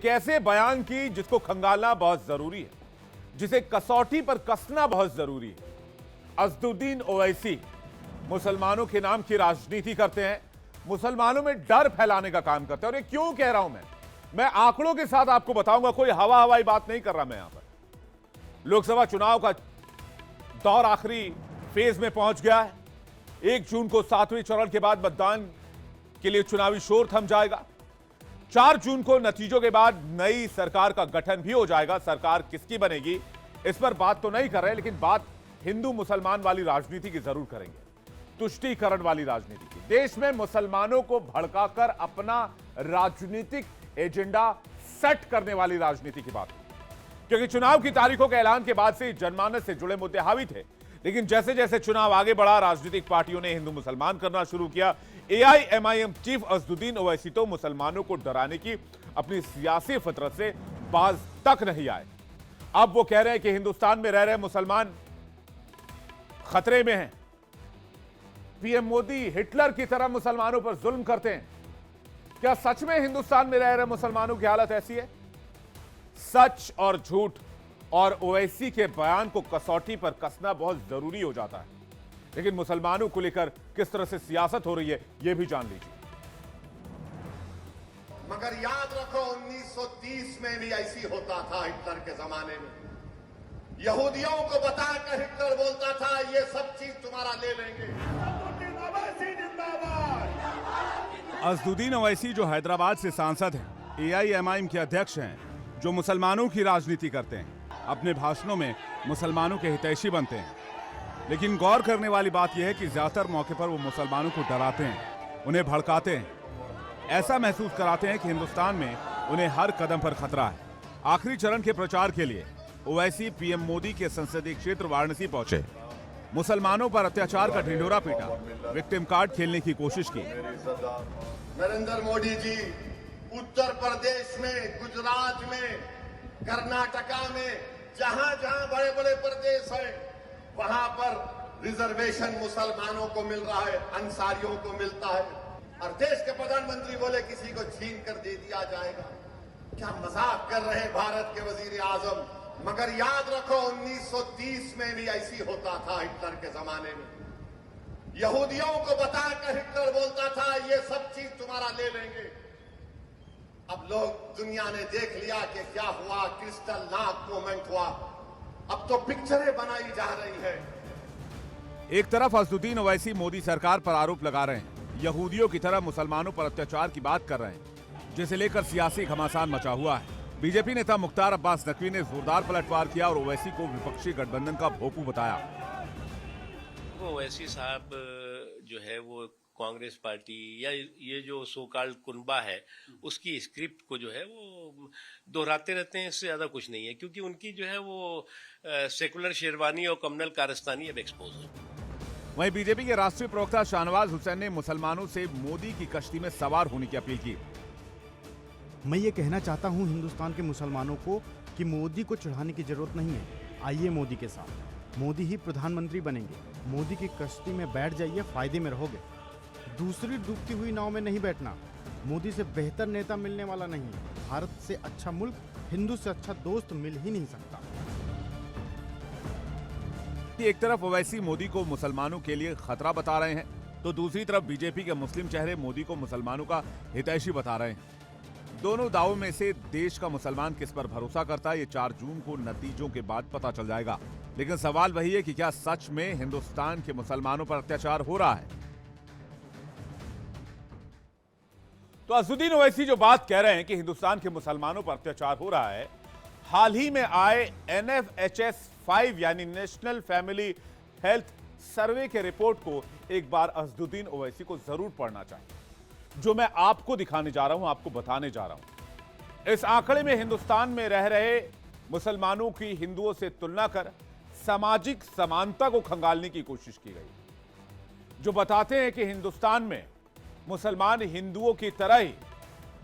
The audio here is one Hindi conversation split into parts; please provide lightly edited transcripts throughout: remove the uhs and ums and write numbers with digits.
एक ऐसे बयान की जिसको खंगालना बहुत जरूरी है, जिसे कसौटी पर कसना बहुत जरूरी है। अज़दुद्दीन ओवैसी मुसलमानों के नाम की राजनीति करते हैं, मुसलमानों में डर फैलाने का काम करते हैं। और ये क्यों कह रहा हूं मैं आंकड़ों के साथ आपको बताऊंगा, कोई हवाई बात नहीं कर रहा मैं यहां पर। लोकसभा चुनाव का दौर आखिरी फेज में पहुंच गया है। 1 जून को 7वें चरण के बाद मतदान के लिए चुनावी शोर थम जाएगा। 4 जून को नतीजों के बाद नई सरकार का गठन भी हो जाएगा। सरकार किसकी बनेगी इस पर बात तो नहीं कर रहे, लेकिन बात हिंदू मुसलमान वाली राजनीति की जरूर करेंगे, तुष्टीकरण वाली राजनीति की। देश में मुसलमानों को भड़काकर अपना राजनीतिक एजेंडा सेट करने वाली राजनीति की बात, क्योंकि चुनाव की तारीखों के ऐलान के बाद से जनमानस से जुड़े मुद्दे हावी थे। लेकिन जैसे जैसे चुनाव आगे बढ़ा, राजनीतिक पार्टियों ने हिंदू मुसलमान करना शुरू किया। एआईएमआईएम चीफ अज़दुद्दीन ओवैसी तो मुसलमानों को डराने की अपनी सियासी फितरत से बाज तक नहीं आए। अब वो कह रहे हैं कि हिंदुस्तान में रह रहे मुसलमान खतरे में हैं। पीएम मोदी हिटलर की तरह मुसलमानों पर जुल्म करते हैं। क्या सच में हिंदुस्तान में रह रहे मुसलमानों की हालत ऐसी है? सच और झूठ और ओवैसी के बयान को कसौटी पर कसना बहुत जरूरी हो जाता है। लेकिन मुसलमानों को लेकर किस तरह से सियासत हो रही है, यह भी जान लीजिए। मगर याद रखो 1930 में भी ऐसी होता था। हिटलर के जमाने में यहूदियों को बताकर हिटलर बोलता था, ये सब चीज तुम्हारा ले लेंगे। अज़दुद्दीन ओवैसी जो हैदराबाद से सांसद हैं, एआईएमआईएम के अध्यक्ष हैं, जो मुसलमानों की राजनीति करते हैं, अपने भाषणों में मुसलमानों के हितैषी बनते हैं। लेकिन गौर करने वाली बात यह है कि ज्यादातर मौके पर वो मुसलमानों को डराते हैं, उन्हें भड़काते हैं, ऐसा महसूस कराते हैं कि हिंदुस्तान में उन्हें हर कदम पर खतरा है। आखिरी चरण के प्रचार के लिए ओवैसी पीएम मोदी के संसदीय क्षेत्र वाराणसी पहुंचे। मुसलमानों पर अत्याचार का ढिंढोरा पीटा, विक्टिम कार्ड खेलने की कोशिश की। नरेंद्र मोदी जी उत्तर प्रदेश में, गुजरात में, कर्नाटका में, जहां जहां बड़े बड़े प्रदेश हैं, वहां पर रिजर्वेशन मुसलमानों को मिल रहा है, अंसारियों को मिलता है। और देश के प्रधानमंत्री बोले किसी को छीन कर दे दिया जाएगा। क्या मजाक कर रहे हैं भारत के वजीर आजम। मगर याद रखो 1930 में भी ऐसी होता था। हिटलर के जमाने में यहूदियों को बताकर हिटलर बोलता था, ये सब चीज तुम्हारा ले लेंगे। अब लोग, दुनिया ने देख लिया कि क्या हुआ, क्रिस्टल नाक मोमेंट हुआ। अब तो पिक्चरें बनाई जा रही है। एक तरफ अज़दुद्दीन ओवैसी मोदी सरकार पर आरोप लगा रहे हैं, यहूदियों की तरह मुसलमानों पर अत्याचार की बात कर रहे हैं, जिसे लेकर सियासी घमासान मचा हुआ है। बीजेपी नेता मुख्तार अब्बास नकवी ने जोरदार पलटवार किया और ओवैसी को विपक्षी गठबंधन का भोंपू बताया। ओवैसी साहब जो है वो कांग्रेस पार्टी या ये जो सो कॉल्ड कुनबा है उसकी स्क्रिप्ट को जो है वो दोहराते रहते हैं। इससे ज्यादा कुछ नहीं है, क्योंकि उनकी जो है वो सेकुलर शेरवानी और कम्युनल कारस्तानी अब एक्सपोज है। वहीं बीजेपी के राष्ट्रीय प्रवक्ता शाहनवाज हुसैन ने मुसलमानों से मोदी की कश्ती में सवार होने की अपील की। मैं ये कहना चाहता हूँ हिंदुस्तान के मुसलमानों को कि मोदी को चढ़ाने की जरूरत नहीं है। आइए मोदी के साथ, मोदी ही प्रधानमंत्री बनेंगे। मोदी की कश्ती में बैठ जाइए, फायदे में रहोगे। दूसरी डूबती हुई नाव में नहीं बैठना। मोदी से बेहतर नेता मिलने वाला नहीं। भारत से अच्छा मुल्क, हिंदू से अच्छा दोस्त मिल ही नहीं सकता। एक तरफ ओवैसी मोदी को मुसलमानों के लिए खतरा बता रहे हैं, तो दूसरी तरफ बीजेपी के मुस्लिम चेहरे मोदी को मुसलमानों का हितैषी बता रहे हैं। दोनों दावों में से देश का मुसलमान किस पर भरोसा करता है, ये 4 जून को नतीजों के बाद पता चल जाएगा। लेकिन सवाल वही है कि क्या सच में हिंदुस्तान के मुसलमानों पर अत्याचार हो रहा है? तो अज़दुद्दीन ओवैसी जो बात कह रहे हैं कि हिंदुस्तान के मुसलमानों पर अत्याचार हो रहा है, हाल ही में आए NFHS 5 यानी नेशनल फैमिली हेल्थ सर्वे के रिपोर्ट को एक बार अज़दुद्दीन ओवैसी को जरूर पढ़ना चाहिए। जो मैं आपको दिखाने जा रहा हूं, आपको बताने जा रहा हूं, इस आंकड़े में हिंदुस्तान में रह रहे मुसलमानों की हिंदुओं से तुलना कर सामाजिक समानता को खंगालने की कोशिश की गई, जो बताते हैं कि हिंदुस्तान में मुसलमान हिंदुओं की तरह ही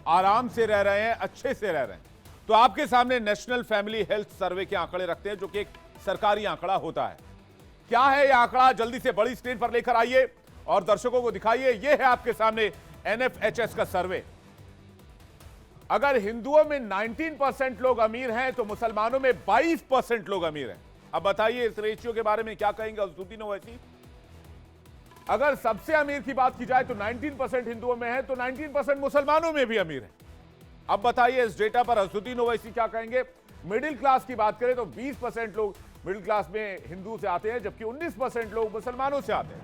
आराम से रह रहे हैं, अच्छे से रह रहे हैं। तो आपके सामने नेशनल फैमिली हेल्थ सर्वे के आंकड़े रखते हैं, जो कि एक सरकारी आंकड़ा होता है। क्या है यह आंकड़ा, जल्दी से बड़ी स्क्रीन पर लेकर आइए और दर्शकों को दिखाइए। यह है आपके सामने NFHS का सर्वे। अगर हिंदुओं में 19% लोग अमीर हैं तो मुसलमानों में 22% लोग अमीर हैं। अब बताइए इस रेशियो के बारे में क्या कहेंगे अज़दुद्दीन ओवैसी? अगर सबसे अमीर की बात की जाए तो 19% हिंदुओं में है, तो 19% मुसलमानों में भी अमीर है। अब बताइए इस डेटा पर अज़दुद्दीन ओवैसी क्या कहेंगे? मिडिल क्लास की बात करें तो 20% लोग मिडिल क्लास में हिंदू से आते हैं, जबकि 19% लोग मुसलमानों से आते हैं।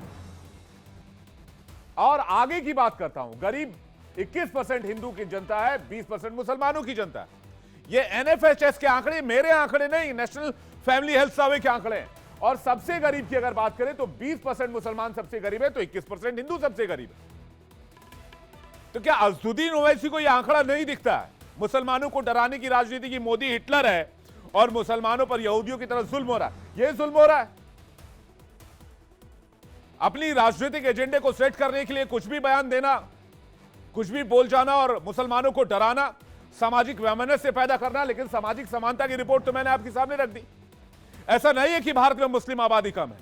और आगे की बात करता हूं, गरीब 21% हिंदू की जनता है, 20% मुसलमानों की जनता है। ये एनएफएचएस के आंकड़े, मेरे आंकड़े नहीं, नेशनल फैमिली हेल्थ सर्वे के आंकड़े हैं। और सबसे गरीब की अगर बात करें तो 20% मुसलमान सबसे गरीब है, तो 21% हिंदू सबसे गरीब है। तो क्या अज़दुद्दीन ओवैसी को यह आंकड़ा नहीं दिखता है? मुसलमानों को डराने की राजनीति की मोदी हिटलर है और मुसलमानों पर यहूदियों की तरह जुल्म हो रहा है। यह जुल्म हो रहा है। अपनी राजनीतिक एजेंडे को सेट करने के लिए कुछ भी बयान देना, कुछ भी बोल जाना और मुसलमानों को डराना, सामाजिक वैमनस्य पैदा करना। लेकिन सामाजिक समानता की रिपोर्ट तो मैंने आपके सामने रख दी। ऐसा नहीं है कि भारत में मुस्लिम आबादी कम है।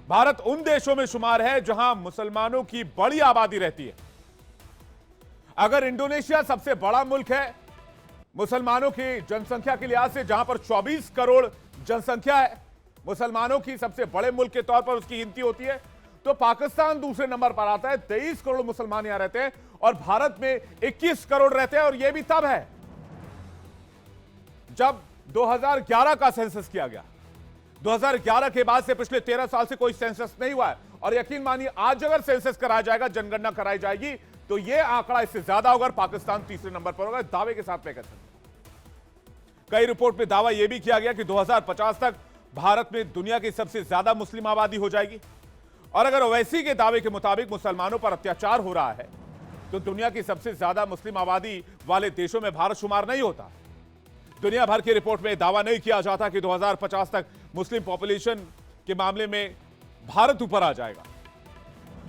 भारत उन देशों में शुमार है जहां मुसलमानों की बड़ी आबादी रहती है। अगर इंडोनेशिया सबसे बड़ा मुल्क है मुसलमानों की जनसंख्या के लिहाज से, जहां पर 24 करोड़ जनसंख्या है, मुसलमानों की सबसे बड़े मुल्क के तौर पर उसकी गिनती होती है, तो पाकिस्तान दूसरे नंबर पर आता है। 23 करोड़ मुसलमान यहां रहते हैं और भारत में 21 करोड़ रहते हैं। और यह भी तब है जब 2011 का सेंसस किया गया। 2011 के बाद से पिछले 13 साल से कोई सेंसस नहीं हुआ है। और यकीन मानिए आज अगर सेंसस कराया जाएगा, जनगणना कराई जाएगी, तो यह आंकड़ा इससे ज्यादा होगा। पाकिस्तान तीसरे नंबर पर होगा, दावे के साथ मैं कह सकता हूं। कई रिपोर्ट में दावा यह भी किया गया कि 2050 तक भारत में दुनिया की सबसे ज्यादा मुस्लिम आबादी हो जाएगी। और अगर ओवैसी के दावे के मुताबिक मुसलमानों पर अत्याचार हो रहा है तो दुनिया की सबसे ज्यादा मुस्लिम आबादी वाले देशों में भारत शुमार नहीं होता। दुनिया भर की रिपोर्ट में दावा नहीं किया जाता कि 2050 तक मुस्लिम पॉपुलेशन के मामले में भारत ऊपर आ जाएगा।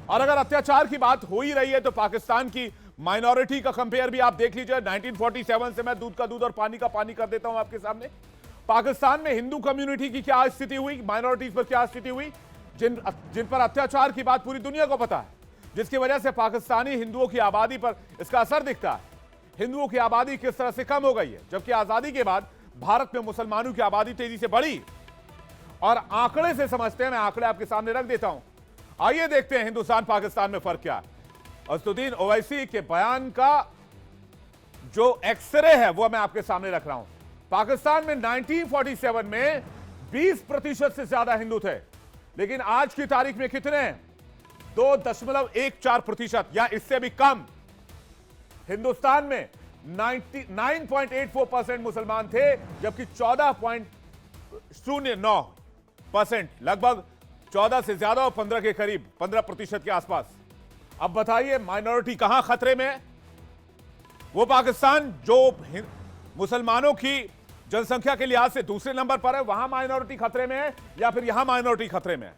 और अगर अत्याचार की बात हो ही रही है तो पाकिस्तान की माइनॉरिटी का कंपेयर भी आप देख लीजिए। 1947 से मैं दूध का दूध और पानी का पानी कर देता हूं आपके सामने। पाकिस्तान में हिंदू कम्युनिटी की क्या स्थिति हुई, माइनॉरिटीज पर क्या स्थिति हुई, जिन पर अत्याचार की बात पूरी दुनिया को पता है, जिसकी वजह से पाकिस्तानी हिंदुओं की आबादी पर इसका असर दिखता है। हिंदुओं की आबादी किस तरह से कम हो गई है, जबकि आजादी के बाद भारत में मुसलमानों की आबादी तेजी से बढ़ी। और आंकड़े से समझते हैं, मैं आंकड़े आपके सामने रख देता हूं। आइए देखते हैं हिंदुस्तान पाकिस्तान में फर्क क्या है। अज़दुद्दीन ओवैसी के बयान का जो एक्सरे है वो मैं आपके सामने रख रहा हूं। पाकिस्तान में 1947 में 20% से ज्यादा हिंदू थे, लेकिन आज की तारीख में कितने हैं? 2.14% या इससे भी कम। हिंदुस्तान में 9.84% मुसलमान थे, जबकि 14.09%, लगभग 14 से ज्यादा और 15 के करीब, 15% के आसपास। अब बताइए माइनॉरिटी कहां खतरे में है? वो पाकिस्तान जो मुसलमानों की जनसंख्या के लिहाज से दूसरे नंबर पर है, वहां माइनॉरिटी खतरे में है या फिर यहां माइनॉरिटी खतरे में है?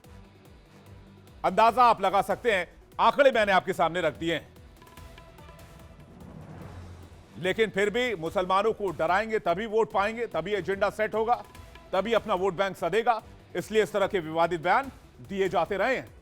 अंदाजा आप लगा सकते हैं। आंकड़े मैंने आपके सामने रख दिए हैं। लेकिन फिर भी मुसलमानों को डराएंगे तभी वोट पाएंगे, तभी एजेंडा सेट होगा, तभी अपना वोट बैंक सधेगा। इसलिए इस तरह के विवादित बयान दिए जाते रहे हैं।